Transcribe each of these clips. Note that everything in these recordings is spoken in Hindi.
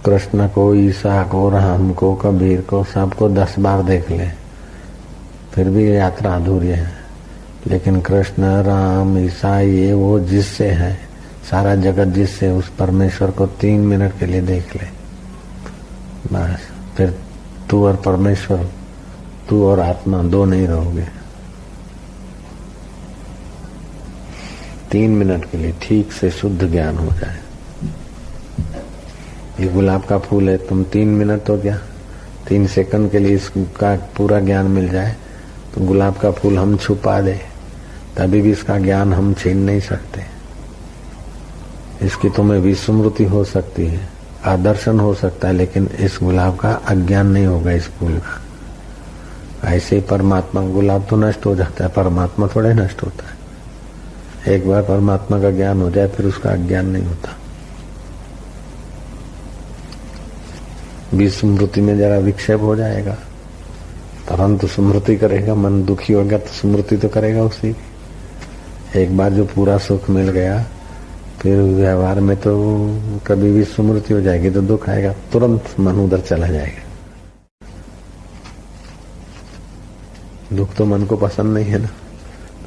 कृष्ण को, ईसा को, राम को, कबीर को, सबको 10 बार देख ले फिर भी यात्रा अधूरी है। लेकिन कृष्ण, राम, ईसा ये वो जिससे है, सारा जगत जिससे, उस परमेश्वर को 3 मिनट के लिए देख ले बस। फिर तू और परमेश्वर, तू और आत्मा दो नहीं रहोगे। 3 मिनट के लिए ठीक से शुद्ध ज्ञान हो जाए। ये गुलाब का फूल है, तुम 3 मिनट तो क्या 3 सेकंड के लिए इसका पूरा ज्ञान मिल जाए तो गुलाब का फूल हम छुपा दे, तभी भी इसका ज्ञान हम छीन नहीं सकते। इसकी तुम्हें विस्मृति हो सकती है, आदर्शन हो सकता है, लेकिन इस गुलाब का अज्ञान नहीं होगा, इस फूल का। ऐसे ही परमात्मा, गुलाब तो नष्ट हो जाता है, परमात्मा थोड़े नष्ट होता है। एक बार परमात्मा का ज्ञान हो जाए फिर उसका अज्ञान नहीं होता। विस्मृति में जरा विक्षेप हो जाएगा, तुरंत स्मृति करेगा, मन दुखी होगा तो स्मृति तो करेगा उसी की। एक बार जो पूरा सुख मिल गया फिर व्यवहार में तो कभी भी स्मृति हो जाएगी तो दुख आएगा, तुरंत मन उधर चला जाएगा। दुख तो मन को पसंद नहीं है ना,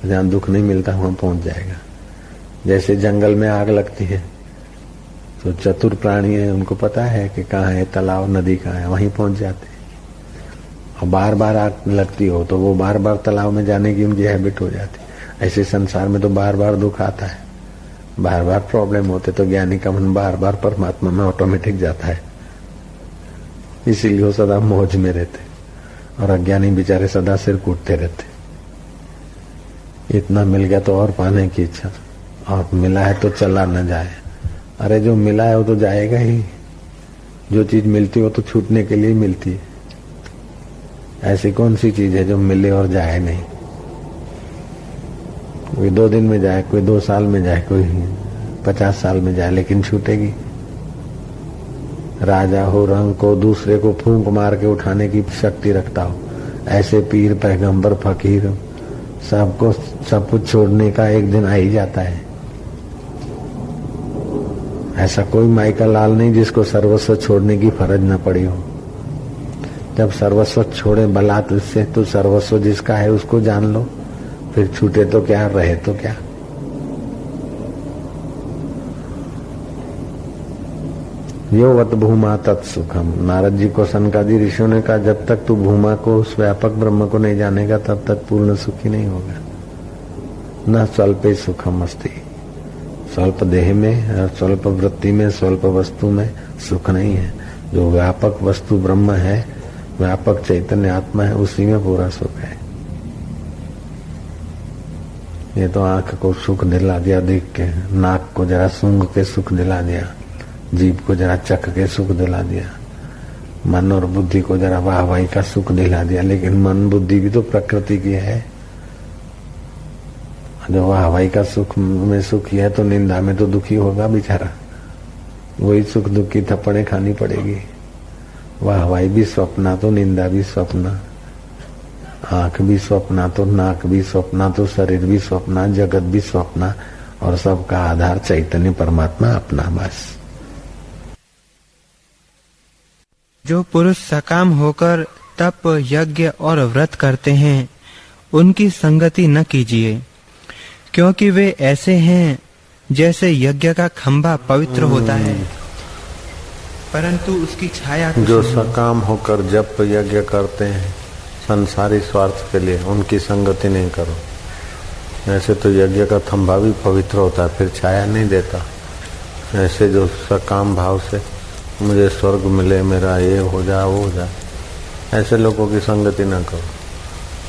तो जहाँ दुख नहीं मिलता वहां पहुंच जाएगा। जैसे जंगल में आग लगती है तो चतुर प्राणी है, उनको पता है कि कहाँ है तालाब, नदी कहाँ है, वहीं पहुंच जाते हैं। और बार बार आग लगती हो तो वो बार बार तालाब में जाने की उनकी हैबिट हो जाती है। ऐसे संसार में तो बार बार दुख आता है, बार बार प्रॉब्लम होते, तो ज्ञानी का मन बार बार परमात्मा में ऑटोमेटिक जाता है। इसीलिए वो सदा मौज में रहते और अज्ञानी बेचारे सदा सिर कूटते रहते। इतना मिल गया तो और पाने की इच्छा, और मिला है तो चला न जाए। अरे जो मिला है वो तो जाएगा ही, जो चीज मिलती है वो तो छूटने के लिए मिलती है। ऐसी कौन सी चीज है जो मिले और जाए नहीं? कोई 2 दिन में जाए, कोई 2 साल में जाए, कोई 50 साल में जाए, लेकिन छूटेगी। राजा हो, रंग को, दूसरे को फूंक मार के उठाने की शक्ति रखता हो, ऐसे पीर, पैगंबर, फकीर सबको सब कुछ छोड़ने का एक दिन आ ही जाता है। ऐसा कोई माई का लाल नहीं जिसको सर्वस्व छोड़ने की फर्ज न पड़ी हो। जब सर्वस्व छोड़े बलात् से, तो सर्वस्व जिसका है उसको जान लो, फिर छूटे तो क्या, रहे तो क्या। यो वत भूमा तत्सुखम। नारद जी को सनकादि ऋषियों ने कहा, जब तक तू भूमा को, उस व्यापक ब्रह्म को नहीं जानेगा तब तक पूर्ण सुखी नहीं होगा। न स्वल्पे सुखम अस्ति। स्वल्प देह में, स्वल्प वृत्ति में, स्वल्प वस्तु में सुख नहीं है। जो व्यापक वस्तु ब्रह्म है, व्यापक चैतन्य आत्मा है, उसी में पूरा सुख है। ये तो आंख को सुख दिला दिया देख के, नाक को जरा सूंघ के सुख दिला दिया, जीभ को जरा चख के सुख दिला दिया, मन और बुद्धि को जरा वाहवाही का सुख दिला दिया। लेकिन मन बुद्धि भी तो प्रकृति की है। जो वाहवाही का सुख में सुखी है तो निंदा में तो दुखी होगा बेचारा। वही सुख दुख की थप्पड़े खानी पड़ेगी। वाहवाही भी स्वप्ना तो निंदा भी स्वप्ना, आंख भी स्वप्ना तो नाक भी स्वप्ना तो शरीर भी स्वप्ना, जगत भी स्वप्ना, और सबका आधार चैतन्य परमात्मा अपना। बस जो पुरुष सकाम होकर तप, यज्ञ और व्रत करते हैं उनकी संगति न कीजिए, क्योंकि वे ऐसे हैं जैसे यज्ञ का खंभा पवित्र होता है परंतु उसकी छाया जो सकाम होकर जप यज्ञ करते हैं संसारी स्वार्थ के लिए, उनकी संगति नहीं करो। ऐसे तो यज्ञ का खंभा भी पवित्र होता है, फिर छाया नहीं देता। ऐसे जो सकाम भाव से मुझे स्वर्ग मिले, मेरा ये हो जाए, वो हो जाए, ऐसे लोगों की संगति ना करो।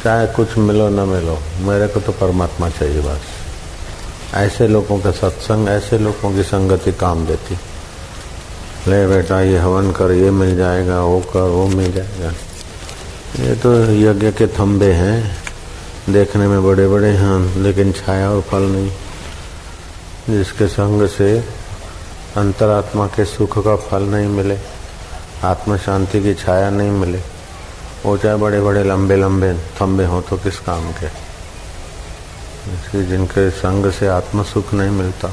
चाहे कुछ मिलो न मिलो, मेरे को तो परमात्मा चाहिए बस। ऐसे लोगों का सत्संग, ऐसे लोगों की संगति काम देती। ले बेटा ये हवन कर, ये मिल जाएगा, वो कर, वो मिल जाएगा। ये तो यज्ञ के थंबे हैं, देखने में बड़े बड़े हैं लेकिन छाया और फल नहीं। जिसके संग से अंतरात्मा के सुख का फल नहीं मिले, आत्म शांति की छाया नहीं मिले, वो चाहे बड़े बड़े लंबे लंबे थंबे हों तो किस काम के। इसलिए जिनके संग से आत्म सुख नहीं मिलता,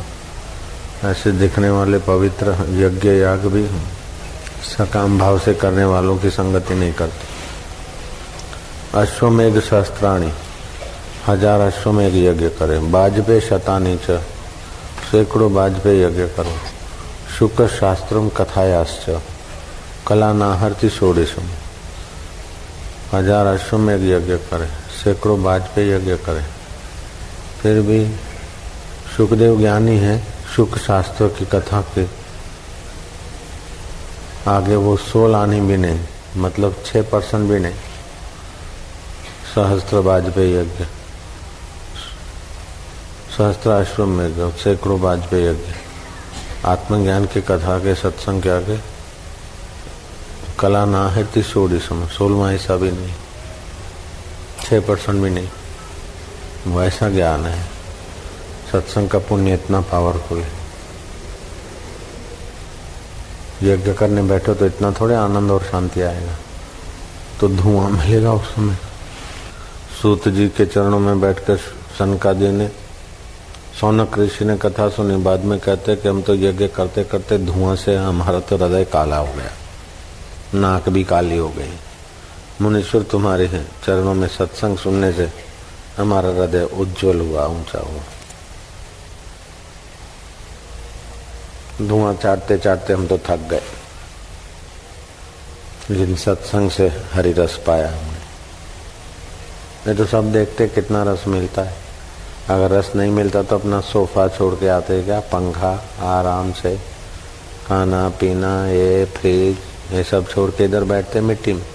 ऐसे दिखने वाले पवित्र यज्ञ याग भी सकाम भाव से करने वालों की संगति नहीं करती। अश्वमेघ सहस्त्राणी, 1000 अश्वमेघ यज्ञ करें। बाजपे शतानी च, सैकड़ों बाजपे यज्ञ करो। शुक शास्त्रम कथायाश्च, कला नाहर्ति षोडशम। 1000 अश्वमेघ यज्ञ करें, सैकड़ों बाजपे यज्ञ करें, फिर भी सुखदेव ज्ञानी है, शुक शास्त्र की कथा के आगे वो 16 आनी भी नहीं, मतलब 6% भी नहीं। सहस्त्र बाजपेयी यज्ञ, सहस्त्र अश्वमेघ, सैकड़ों बाजपेयी यज्ञ, आत्मज्ञान की कथा के सत्संग के आगे कला ना है 16वां हिस्सा भी नहीं, 6% भी नहीं। वैसा ज्ञान है। सत्संग का पुण्य इतना पावरफुल है। यज्ञ करने बैठो तो इतना थोड़े आनंद और शांति आएगा, तो धुआं मिलेगा उस समय। सूत जी के चरणों में बैठकर सनकादि ने, सौनक ऋषि ने कथा सुनी। बाद में कहते कि हम तो यज्ञ करते करते धुआं से हमारा तो हृदय काला हो गया, नाक भी काली हो गई। मुनीश्वर तुम्हारे हैं चरणों में सत्संग सुनने से हमारा हृदय उज्जवल हुआ, ऊंचा हुआ। धुआं चाटते चाटते हम तो थक गए, लेकिन सत्संग से हरि रस पाया हमने। नहीं तो सब देखते कितना रस मिलता है। अगर रस नहीं मिलता तो अपना सोफा छोड़ के आते क्या, पंखा आराम से, खाना पीना, ये फ्रिज, ये सब छोड़ के इधर बैठते मिट्टी में।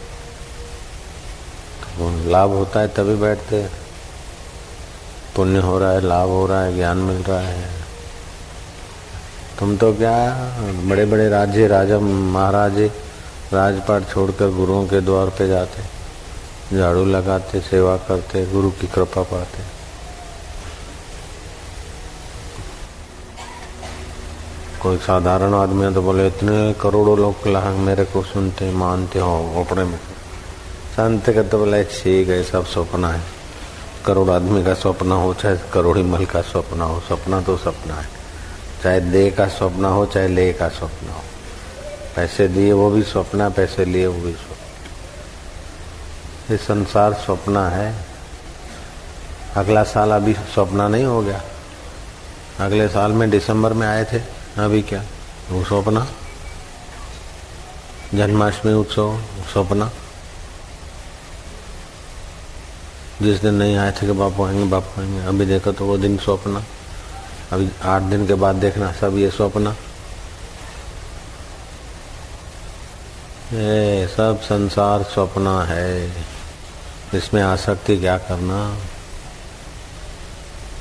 तो लाभ होता है तभी बैठते हैं। पुण्य हो रहा है, लाभ हो रहा है, ज्ञान मिल रहा है। तुम तो क्या बड़े बड़े राज्य, राजा महाराजे राजपाट छोड़कर गुरुओं के द्वार पे जाते, झाड़ू लगाते, सेवा करते, गुरु की कृपा पाते। कोई साधारण आदमी है तो बोले इतने करोड़ों लोग मेरे को सुनते मानते हो अपने में। संत का तो बोले ठीक है, सब सपना है। करोड़ आदमी का सपना हो चाहे करोड़ी मल का सपना हो, सपना तो सपना है। चाहे दे का सपना हो चाहे ले का सपना हो। पैसे दिए वो भी सपना, पैसे लिए वो भी सपना। ये संसार सपना है। अगला साल अभी सपना नहीं हो गया। अगले साल में दिसंबर में आए थे, अभी क्या वो सपना। जन्माष्टमी उत्सव सपना। जिस दिन नहीं आए थे कि बापू आएंगे बापू आएंगे, अभी देखो तो वो दिन सपना। अभी 8 दिन के बाद देखना सब ये सपना। ये सब संसार सपना है, इसमें आसक्ति क्या करना।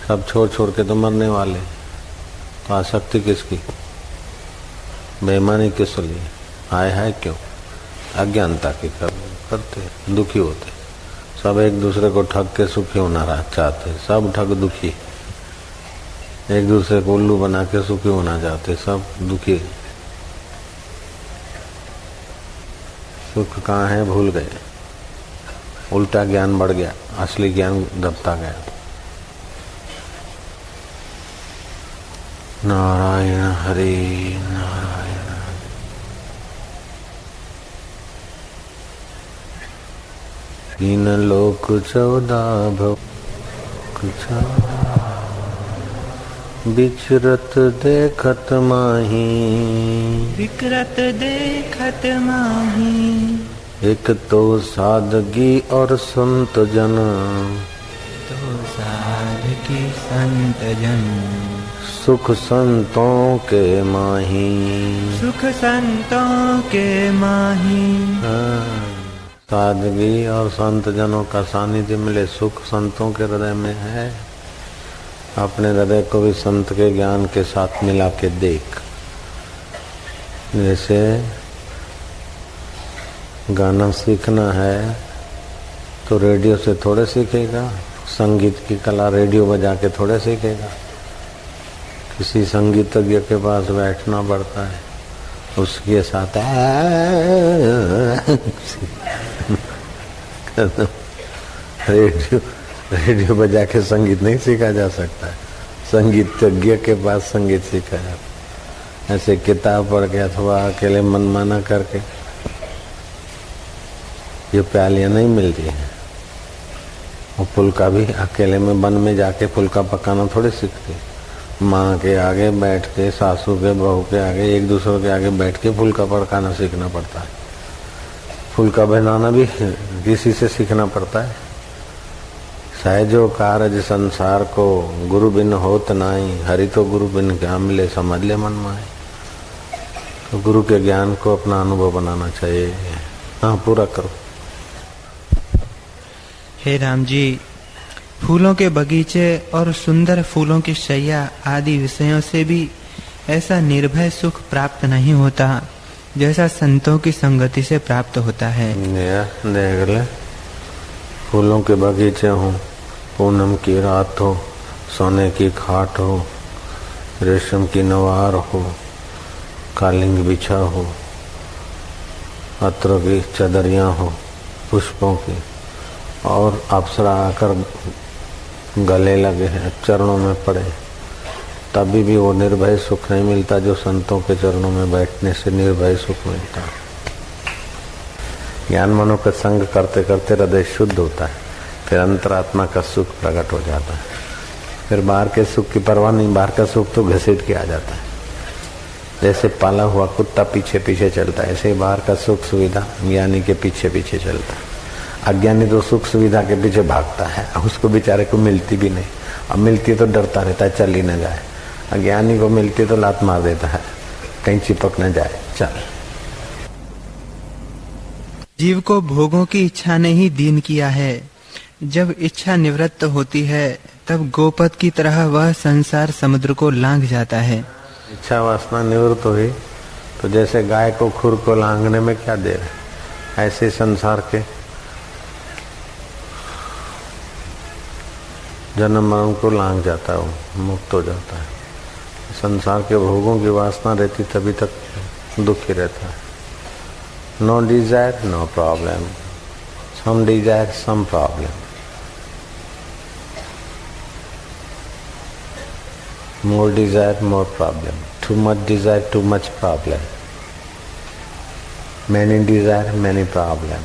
सब छोड़ छोड़ के तो मरने वाले, तो आसक्ति किसकी, बेईमानी किस लिए, हाय हाय क्यों, अज्ञानता की करते, दुखी होते। सब एक दूसरे को ठग के सुखी होना चाहते, सब ठग दुखी। एक दूसरे को उल्लू बना के सुखी होना चाहते, सब दुखी। सुख कहाँ है भूल गए, उल्टा ज्ञान बढ़ गया, असली ज्ञान दबता गया। नारायण हरि नारायण। तीन लोक 14 भव, बिचरत देखत माही, विकृत देखत माही। एक तो सादगी और संत जन, तो सादगी संत जन। सुख संतों के माही, सुख संतों के माही। सादगी और संत जनों का सानिध्य मिले, सुख संतों के हृदय में है। अपने हृदय को भी संत के ज्ञान के साथ मिला के देख। जैसे गाना सीखना है तो रेडियो से थोड़े सीखेगा, संगीत की कला रेडियो बजा के थोड़े सीखेगा। किसी संगीतज्ञ के पास बैठना पड़ता है, उसके साथ रेडियो बजा के संगीत नहीं सीखा जा सकता है। संगीतज्ञ के पास संगीत सीखा जाता है। ऐसे किताब पढ़ के अथवा अकेले मनमाना करके ये प्यालियां नहीं मिलती हैं। और फुल्का भी अकेले में वन में जाके फुल्का पकाना थोड़ी सीखते, माँ के आगे बैठ के, सासू के, बहू के आगे, एक दूसरे के आगे बैठ के फुल्का पकाना सीखना पड़ता है। फुल्का बनाना भी किसी से सीखना पड़ता है। सहजो कारज संसार को गुरु बिन होत नाई, हरि तो गुरु बिन क्या मिले समझ ले मन माए। तो गुरु के ज्ञान को अपना अनुभव बनाना चाहिए। हाँ, पूरा करो। हे राम जी, फूलों के बगीचे और सुंदर फूलों की शैया आदि विषयों से भी ऐसा निर्भय सुख प्राप्त नहीं होता जैसा संतों की संगति से प्राप्त होता है। देख ले, फूलों के बगीचे हो, पूनम की रात हो, सोने की खाट हो, रेशम की नवार हो, कालिंग बिछा हो, अत्र की चदरियां हो पुष्पों की, और अप्सरा आकर गले लगे हैं, चरणों में पड़े, तभी भी वो निर्भय सुख नहीं मिलता जो संतों के चरणों में बैठने से निर्भय सुख मिलता। ज्ञान मनो का संग करते करते हृदय शुद्ध होता है, फिर अंतरात्मा का सुख प्रकट हो जाता है। फिर बाहर के सुख की परवाह नहीं, बाहर का सुख तो घसीट के आ जाता है। जैसे पाला हुआ कुत्ता पीछे पीछे चलता है, ऐसे ही बाहर का सुख सुविधा ज्ञानी के पीछे पीछे चलता है। अज्ञानी तो सुख सुविधा के पीछे भागता है, उसको बेचारे को मिलती भी नहीं, अब मिलती तो डरता रहता है चल ही न जाए। अज्ञानी को मिलती तो लात मार देता है, कहीं चिपक न जाए, चल। जीव को भोगों की इच्छा ने ही दीन किया है। जब इच्छा निवृत्त होती है तब गोपद की तरह वह संसार समुद्र को लांघ जाता है। इच्छा वासना निवृत्त हुई तो जैसे गाय को खुर को लांघने में क्या देर है, ऐसे संसार के जन्म मरण को लांघ जाता है, वो मुक्त हो जाता है। संसार के भोगों की वासना रहती तभी तक दुखी रहता है। No desire no problem, some desire some problem, more desire more problem, too much desire too much problem, many desire many problem.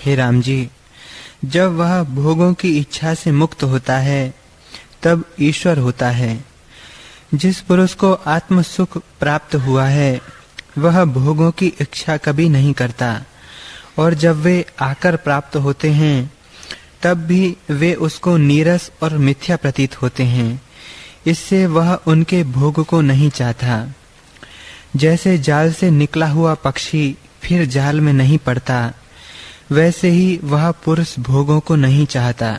हे राम जी, जब वह भोगों की इच्छा से मुक्त होता है तब ईश्वर होता है। जिस पुरुष को आत्म सुख प्राप्त हुआ है वह भोगों की इच्छा कभी नहीं करता, और जब वे आकर प्राप्त होते हैं तब भी वे उसको नीरस और मिथ्या प्रतीत होते हैं। इससे वह उनके भोग को नहीं चाहता। जैसे जाल से निकला हुआ पक्षी फिर जाल में नहीं पड़ता, वैसे ही वह पुरुष भोगों को नहीं चाहता।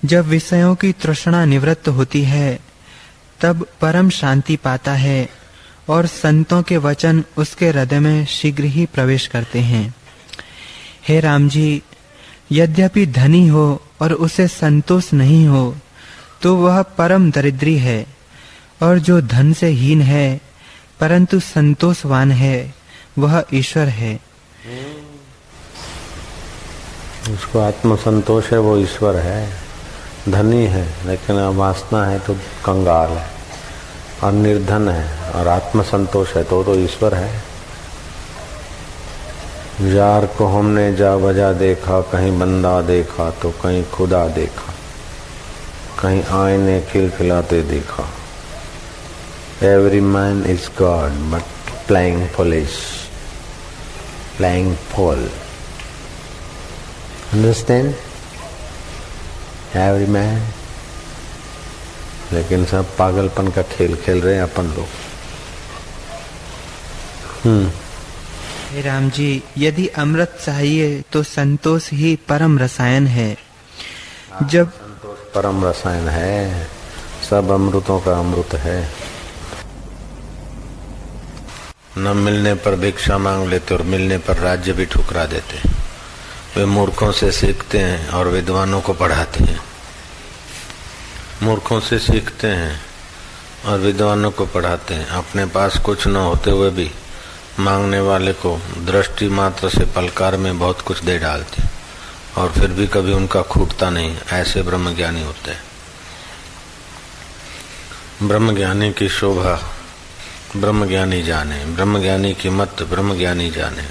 जब विषयों की तृष्णा निवृत्त होती है तब परम शांति पाता है, और संतों के वचन उसके हृदय में शीघ्र ही प्रवेश करते हैं। हे राम जी, यद्यपि धनी हो और उसे संतोष नहीं हो तो वह परम दरिद्री है, और जो धन से हीन है परंतु संतोषवान है वह ईश्वर है। उसको आत्म संतोष है वो ईश्वर है। धनी है लेकिन वासना है तो कंगाल है, और निर्धन है और आत्म संतोष है तो ईश्वर है। यार को हमने जा बजा देखा, कहीं बंदा देखा तो कहीं खुदा देखा, कहीं आईने खिलखिलाते देखा। Every man is God but playing foolish, playing fall. Understand? Every man, लेकिन सब पागलपन का खेल खेल रहे हैं अपन लोग। हे राम जी, यदि अमृत चाहिए तो संतोष ही परम रसायन है। जब संतोष परम रसायन है, सब अमृतों का अमृत है। न मिलने पर भिक्षा मांग लेते और मिलने पर राज्य भी ठुकरा देते। वे मूर्खों से सीखते हैं और विद्वानों को पढ़ाते हैं। मूर्खों से सीखते हैं और विद्वानों को पढ़ाते हैं। अपने पास कुछ न होते हुए भी मांगने वाले को दृष्टि मात्र से पलकार में बहुत कुछ दे डालते, और फिर भी कभी उनका खूटता नहीं, ऐसे ब्रह्मज्ञानी होते हैं। ब्रह्मज्ञानी की शोभा ब्रह्मज्ञानी जाने, ब्रह्मज्ञानी की मत ब्रह्मज्ञानी जाने,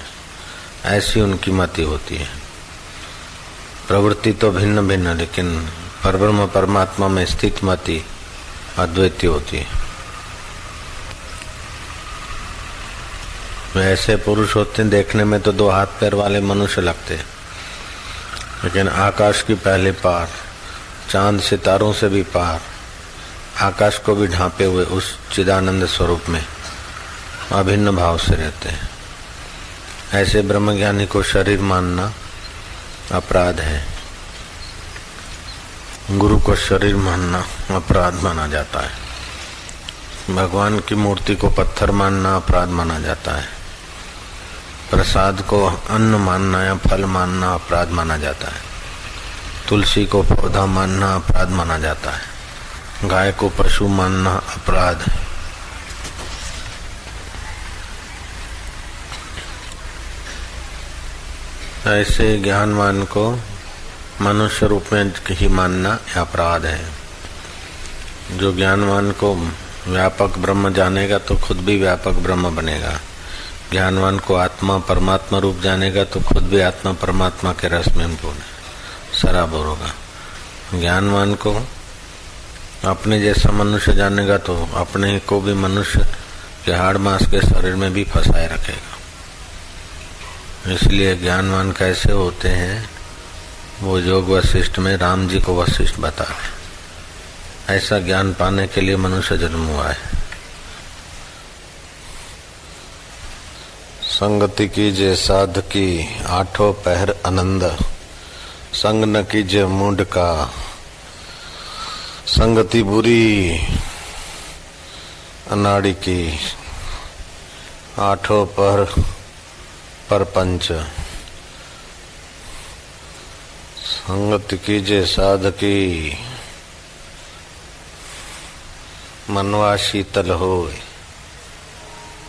ऐसी उनकी मति होती है। प्रवृत्ति तो भिन्न भिन्न, लेकिन परब्रह्म परमात्मा में स्थित मति अद्वैती होती है। ऐसे पुरुष होते हैं, देखने में तो 2 हाथ पैर वाले मनुष्य लगते हैं, लेकिन आकाश की पहले पार, चांद सितारों से भी पार, आकाश को भी ढांपे हुए उस चिदानंद स्वरूप में अभिन्न भाव से रहते हैं। ऐसे ब्रह्मज्ञानी को शरीर मानना अपराध है, गुरु को शरीर मानना अपराध माना जाता है। भगवान की मूर्ति को पत्थर मानना अपराध माना जाता है। प्रसाद को अन्न मानना या फल मानना अपराध माना जाता है। तुलसी को पौधा मानना अपराध माना जाता है। गाय को पशु मानना अपराध है। ऐसे ज्ञानवान को मनुष्य रूप में ही मानना अपराध है। जो ज्ञानवान को व्यापक ब्रह्म जानेगा तो खुद भी व्यापक ब्रह्म बनेगा। ज्ञानवान को आत्मा परमात्मा रूप जानेगा तो खुद भी आत्मा परमात्मा के रस में सराबोर होगा। ज्ञानवान को अपने जैसा मनुष्य जानेगा तो अपने को भी मनुष्य के हाड़ मांस के शरीर में भी फंसाए रखेगा। इसलिए ज्ञानवान कैसे होते हैं, वो योग वशिष्ठ में राम जी को वशिष्ठ बता रहे। ऐसा ज्ञान पाने के लिए मनुष्य जन्म हुआ है। संगति कीजिए साध की 8 पहर आनंद, संग न कीजिए मूड का, संगति बुरी अनाड़ी की, 8 पहर परपंच। संगति कीजिए साध की मनवा शीतल होए,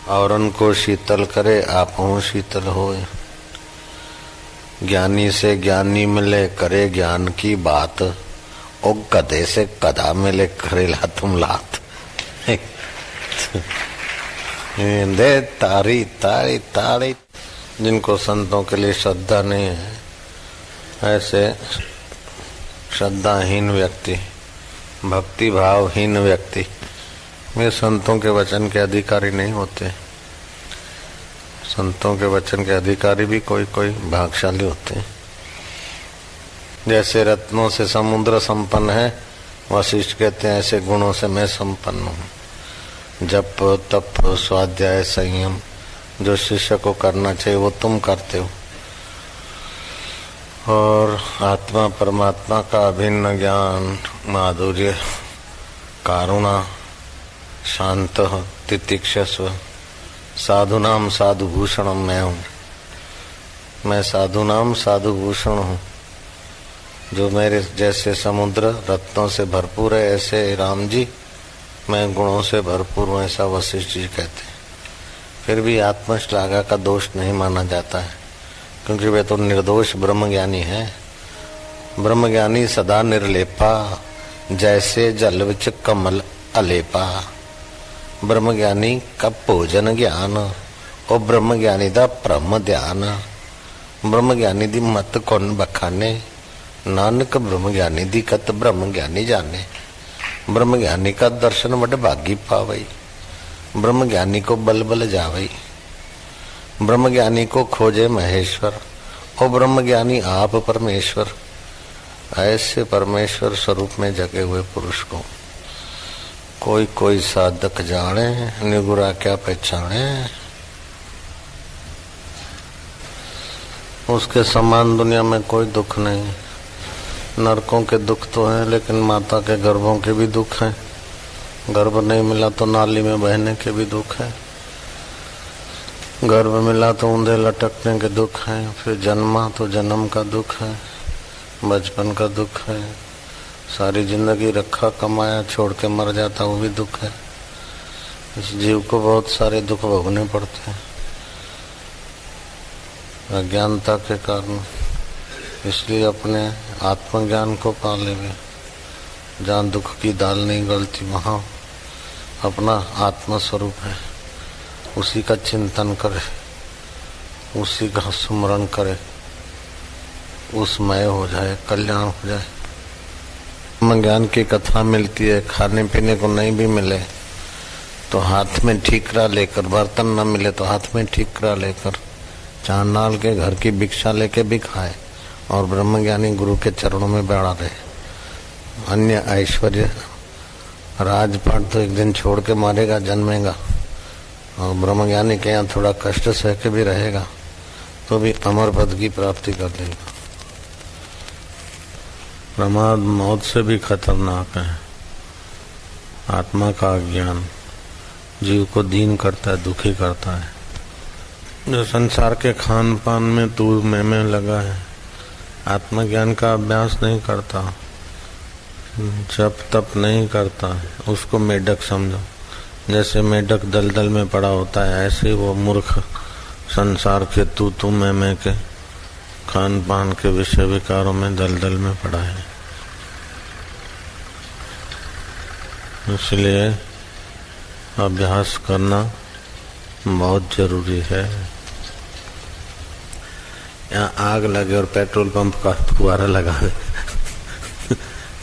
औरन को शीतल करे आपहु शीतल होए। ज्ञानी से ज्ञानी मिले करे ज्ञान की बात, ओ गधे से गधा मिले करे लातुम लात। दे तारी तारी तारी। जिनको संतों के लिए श्रद्धा नहीं है, ऐसे श्रद्धाहीन व्यक्ति, भक्ति भावहीन व्यक्ति वे संतों के वचन के अधिकारी नहीं होते। संतों के वचन के अधिकारी भी कोई कोई भाग्यशाली होते हैं। जैसे रत्नों से समुद्र संपन्न है, वशिष्ठ कहते हैं ऐसे गुणों से मैं संपन्न हूँ। जप तप स्वाध्याय संयम जो शिष्य को करना चाहिए वो तुम करते हो, और आत्मा परमात्मा का अभिन्न ज्ञान, माधुर्य, कारुणा, शांत, तितिक्षस्व, साधुनाम साधुभूषणम मैं हूँ। मैं साधुनाम साधुभूषण हूँ। जो मेरे जैसे समुद्र रत्नों से भरपूर है, ऐसे राम जी मैं गुणों से भरपूर हूँ, ऐसा वशिष्ठ जी कहते हैं। फिर भी आत्मश्लाघा का दोष नहीं माना जाता है, क्योंकि वे तो निर्दोष ब्रह्मज्ञानी है। ब्रह्मज्ञानी सदा निर्लेपा, जैसे जल विच कमल अलेपा। ब्रह्मज्ञानी का भोजन ज्ञान, और ब्रह्मज्ञानी दा ब्रह्म ध्यान। ब्रह्मज्ञानी दी मत कौन बखाने, नानक ब्रह्मज्ञानी दी कत ब्रह्मज्ञानी जाने। ब्रह्मज्ञानी का दर्शन वड भागी पावई, ब्रह्मज्ञानी को बल बल जावई। ब्रह्मज्ञानी को खोजे महेश्वर, और ब्रह्मज्ञानी आप परमेश्वर। ऐसे परमेश्वर स्वरूप में जगे हुए पुरुष को कोई कोई साधक जाने, निगुरा क्या पहचाने। उसके समान दुनिया में कोई दुख नहीं। नरकों के दुख तो हैं, लेकिन माता के गर्भों के भी दुख हैं। गर्भ नहीं मिला तो नाली में बहने के भी दुख है। गर्भ मिला तो ऊंधे लटकने के दुख हैं। फिर जन्मा तो जन्म का दुख है, बचपन का दुख है। सारी जिंदगी रखा कमाया छोड़ के मर जाता, वो भी दुख है। इस जीव को बहुत सारे दुख भोगने पड़ते हैं अज्ञानता के कारण। इसलिए अपने आत्मज्ञान को पा लेवे। जहाँ दुख की दाल नहीं गलती वहाँ अपना आत्म स्वरूप है, उसी का चिंतन करे, उसी का स्मरण करे, उसमय हो जाए, कल्याण हो जाए। ज्ञान की कथा मिलती है, खाने पीने को नहीं भी मिले तो हाथ में ठीकरा लेकर, बर्तन न मिले तो हाथ में ठीकरा लेकर चांडाल के घर की भिक्षा लेके भी खाए और ब्रह्मज्ञानी गुरु के चरणों में बैठा रहे। अन्य ऐश्वर्य राजपाट तो एक दिन छोड़ के मारेगा, जन्मेगा, और ब्रह्मज्ञानी के यहाँ थोड़ा कष्ट सह के भी रहेगा तो भी अमर पद की प्राप्ति कर लेगा। प्रमाद मौत से भी खतरनाक है। आत्मा का अज्ञान जीव को दीन करता है, दुखी करता है। जो संसार के खान पान में तू मैं लगा है, आत्मज्ञान का अभ्यास नहीं करता, जप तप नहीं करता है, उसको मेढक समझो। जैसे मेढक दलदल में पड़ा होता है, ऐसे वो मूर्ख संसार के तू मैं के खान पान के विषय विकारों में दलदल में पड़ा है। इसलिए अभ्यास करना बहुत जरूरी है। यहाँ आग लगे और पेट्रोल पंप का फुहारा लगा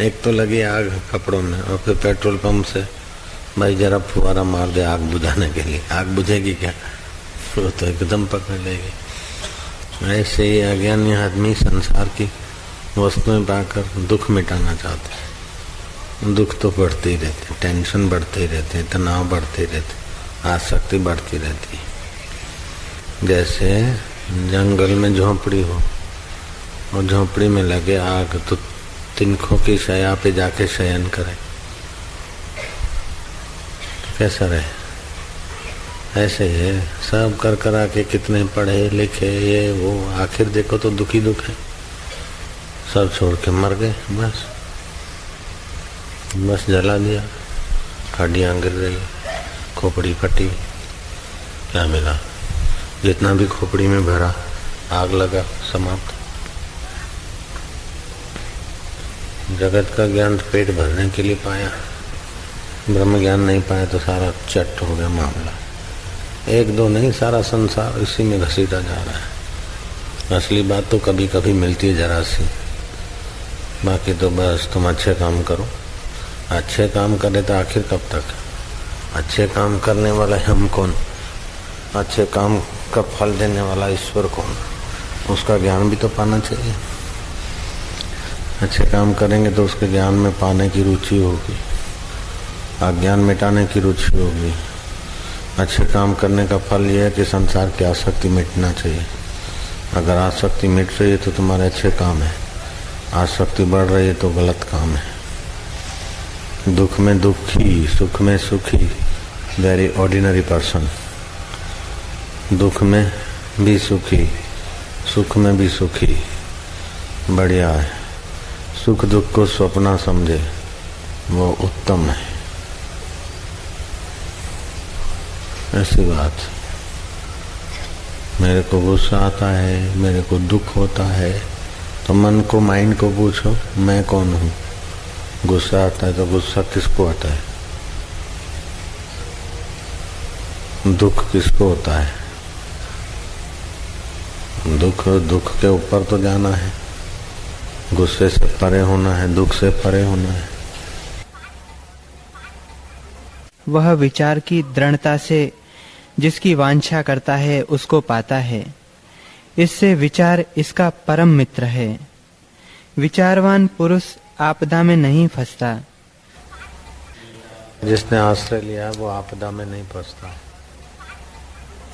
एक तो लगी आग कपड़ों में और फिर पेट्रोल पंप से भाई जरा फुहारा मार दे आग बुझाने के लिए। आग बुझेगी क्या? वो तो एकदम पकड़ लेगी। ऐसे ही अज्ञानी आदमी संसार की वस्तुएं पाकर दुख मिटाना चाहते हैं। दुख तो बढ़ते ही रहते, टेंशन बढ़ते ही रहते, तनाव बढ़ते ही रहते, आसक्ति बढ़ती रहती। जैसे जंगल में झोंपड़ी हो और झोंपड़ी में लगे आग तो तिनकों की शया पे जाके शयन करे तो कैसा रहे? ऐसे है सब कर करा के कितने पढ़े लिखे ये वो, आखिर देखो तो दुखी दुख है। सब छोड़ के मर गए, बस जला दिया, हड्डियां गिर रही, खोपड़ी फटी, क्या मिला? जितना भी खोपड़ी में भरा आग लगा, समाप्त। जगत का ज्ञान पेट भरने के लिए पाया, ब्रह्म ज्ञान नहीं पाया तो सारा चट हो गया मामला। एक दो नहीं, सारा संसार इसी में घसीटा जा रहा है। असली बात तो कभी कभी मिलती है जरा सी, बाकी तो बस तुम अच्छे काम करो। अच्छे काम करे तो आखिर कब तक? अच्छे काम करने वाला हम कौन? अच्छे काम का फल देने वाला ईश्वर कौन? उसका ज्ञान भी तो पाना चाहिए। अच्छे काम करेंगे तो उसके ज्ञान में पाने की रुचि होगी, अज्ञान मिटाने की रुचि होगी। अच्छे काम करने का फल यह है कि संसार की आसक्ति मिटना चाहिए। अगर आसक्ति मिट रही है तो तुम्हारे अच्छे काम है, आसक्ति बढ़ रही है तो गलत काम है। दुख में दुखी, सुख में सुखी, वेरी ऑर्डिनरी पर्सन। दुख में भी सुखी, सुख में भी सुखी, बढ़िया है। सुख दुख को स्वप्न समझे, वो उत्तम है। ऐसी बात, मेरे को गुस्सा आता है, मेरे को दुख होता है, तो मन को, माइंड को पूछो मैं कौन हूँ? गुस्सा आता है तो गुस्सा किसको आता है? दुख किसको होता है? दुख के ऊपर तो जाना है, गुस्से से परे होना है, दुख से परे होना है। वह विचार की दृढ़ता से जिसकी वांछा करता है उसको पाता है। इससे विचार इसका परम मित्र है। विचारवान पुरुष आपदा में नहीं फंसता। जिसने आश्रय लिया वो आपदा में नहीं फंसता।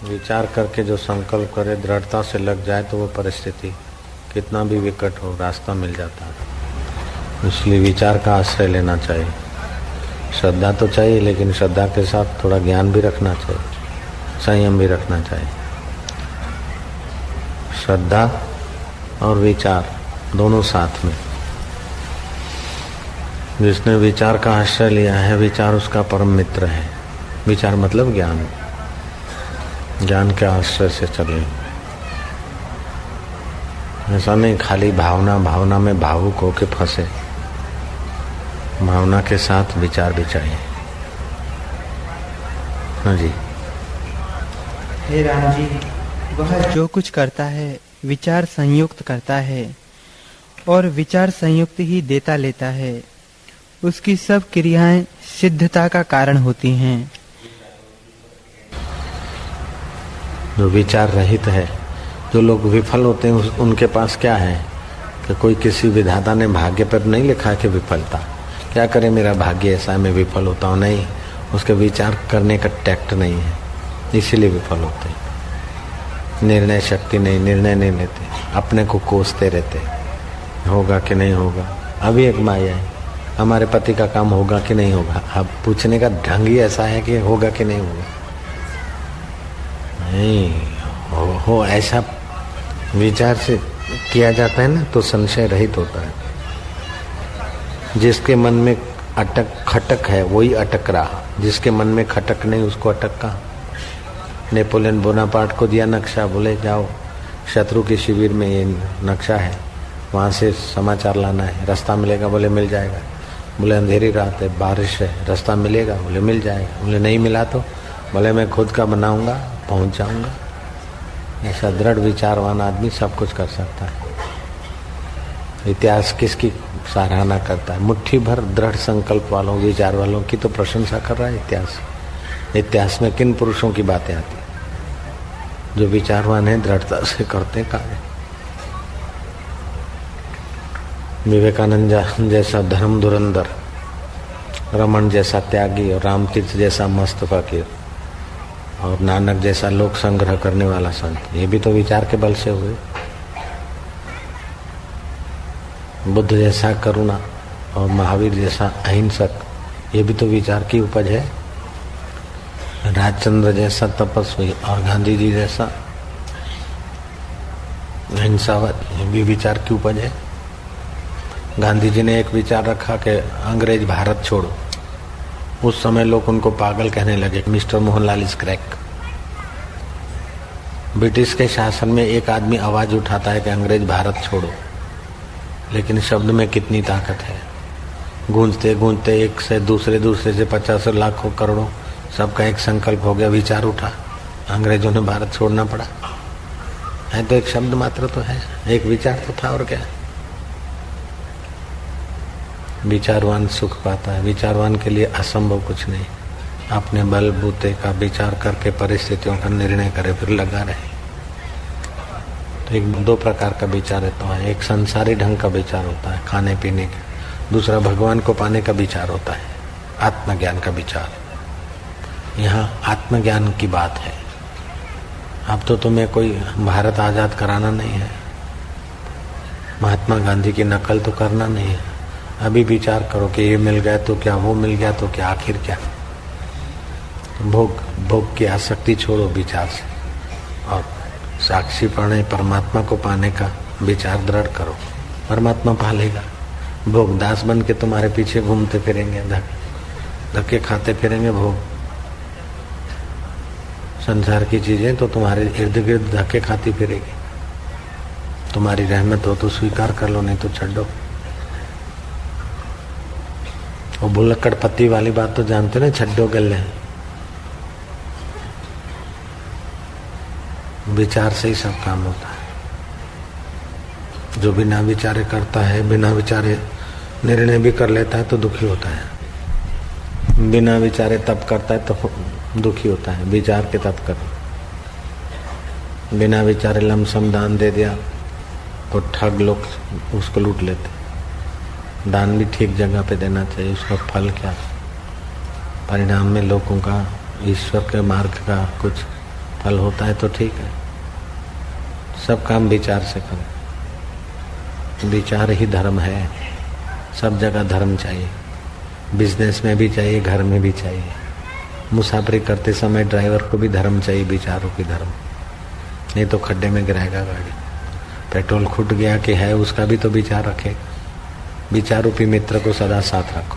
विचार करके जो संकल्प करे, दृढ़ता से लग जाए तो वो परिस्थिति कितना भी विकट हो, रास्ता मिल जाता है। इसलिए विचार का आश्रय लेना चाहिए। श्रद्धा तो चाहिए, लेकिन श्रद्धा के साथ थोड़ा ज्ञान भी रखना चाहिए, संयम भी रखना चाहिए। श्रद्धा और विचार दोनों साथ में। जिसने विचार का आश्रय लिया है, विचार उसका परम मित्र है। विचार मतलब ज्ञान, ज्ञान के आश्रय से चले। ऐसा नहीं खाली भावना भावना में भावुक होके फंसे, भावना के साथ विचार भी चाहिए। हाँ जी। हे राम जी, वह जो कुछ करता है विचार संयुक्त करता है और विचार संयुक्त ही देता लेता है। उसकी सब क्रियाएं सिद्धता का कारण होती हैं। जो विचार रहित है, जो लोग विफल होते हैं, उनके पास क्या है कि कोई किसी विधाता ने भाग्य पर नहीं लिखा है कि विफलता, क्या करे मेरा भाग्य ऐसा है मैं विफल होता हूँ, नहीं, उसके विचार करने का टैक्ट नहीं है, इसीलिए विफल होते हैं। निर्णय शक्ति नहीं, निर्णय नहीं लेते, अपने को कोसते रहते, होगा कि नहीं होगा। अभी एक माया है, हमारे पति का काम होगा कि नहीं होगा, अब पूछने का ढंग ही ऐसा है कि होगा कि नहीं होगा। नहीं हो ऐसा विचार से किया जाता है ना तो संशय रहित होता है। जिसके मन में खटक है वही अटक रहा, जिसके मन में खटक नहीं उसको अटक कहाँ। नेपोलियन बोनापार्ट को दिया नक्शा, बोले जाओ शत्रु के शिविर में ये नक्शा है, वहाँ से समाचार लाना है, रास्ता मिलेगा, बोले मिल जाएगा। बोले अंधेरी रात है, बारिश है, रास्ता मिलेगा, बोले मिल जाएगा। बोले नहीं मिला तो, बोले मैं खुद का बनाऊंगा, पहुंच जाऊंगा। ऐसा दृढ़ विचारवान आदमी सब कुछ कर सकता है। इतिहास किसकी सराहना करता है? मुट्ठी भर दृढ़ संकल्प वालों, विचार वालों की तो प्रशंसा कर रहा है इतिहास। इतिहास में किन पुरुषों की बातें आती है? जो विचारवान है, दृढ़ता से करते कार्य। विवेकानंद जैसा धर्म धुरंधर, रमन जैसा त्यागी और रामतीर्थ जैसा मस्त फकीर और नानक जैसा लोक संग्रह करने वाला संत, ये भी तो विचार के बल से हुए। बुद्ध जैसा करुणा और महावीर जैसा अहिंसक, ये भी तो विचार की उपज है। राजचंद्र जैसा तपस्वी और गांधी जी जैसा अहिंसावाद, ये भी विचार की उपज है। गांधी जी ने एक विचार रखा कि अंग्रेज भारत छोड़ो। उस समय लोग उनको पागल कहने लगे, mister Mohanlal is crack. British के शासन में एक आदमी आवाज उठाता है कि अंग्रेज भारत छोड़ो, लेकिन शब्द में कितनी ताकत है। गूंजते गूंजते एक से दूसरे से 50 लाखों करोड़ों, सबका एक संकल्प हो गया, विचार उठा, अंग्रेजों ने भारत छोड़ना पड़ा। है तो एक शब्द मात्र तो है, एक विचार तो था, और क्या। विचारवान सुख पाता है। विचारवान के लिए असंभव कुछ नहीं। अपने बलबूते का विचार करके परिस्थितियों का निर्णय करे, फिर लगा रहे। तो एक दो प्रकार का विचार रहता है। एक संसारी ढंग का विचार होता है, खाने पीने का। दूसरा भगवान को पाने का विचार होता है, आत्मज्ञान का विचार। यहाँ आत्मज्ञान की बात है। अब तो तुम्हें कोई भारत आजाद कराना नहीं है, महात्मा गांधी की नकल तो करना नहीं है। अभी विचार करो कि ये मिल गया तो क्या, वो मिल गया तो क्या, आखिर क्या। भोग की आसक्ति छोड़ो विचार से, और साक्षी पढ़े परमात्मा को पाने का विचार दृढ़ करो, परमात्मा पालेगा। भोग दास बन के तुम्हारे पीछे घूमते फिरेंगे, धक्के खाते फिरेंगे। भोग संसार की चीजें तो तुम्हारे इर्द गिर्द धक्के खाती फिरेगी। तुम्हारी रहमत हो तो स्वीकार कर लो, नहीं तो छड्डो। वो बुलक्कड़ पत्ती वाली बात तो जानते ना, छड्डो गले। विचार से ही सब काम होता है। जो बिना विचारे करता है, बिना विचारे निर्णय भी कर लेता है तो दुखी होता है। बिना विचारे तप करता है तो दुखी होता है। विचार के तप कर। बिना विचारे लमसम दान दे दिया तो ठग लोग उसको लूट लेते। दान भी ठीक जगह पे देना चाहिए, उसका फल क्या, परिणाम में लोगों का ईश्वर के मार्ग का कुछ फल होता है तो ठीक है। सब काम विचार से करो। विचार ही धर्म है। सब जगह धर्म चाहिए, बिजनेस में भी चाहिए, घर में भी चाहिए। मुसाफरी करते समय ड्राइवर को भी धर्म चाहिए, विचारों की धर्म, नहीं तो खड्डे में गिराएगा गाड़ी। पेट्रोल खुट गया कि है, उसका भी तो विचार रखे। विचार रूपी मित्र को सदा साथ रखो।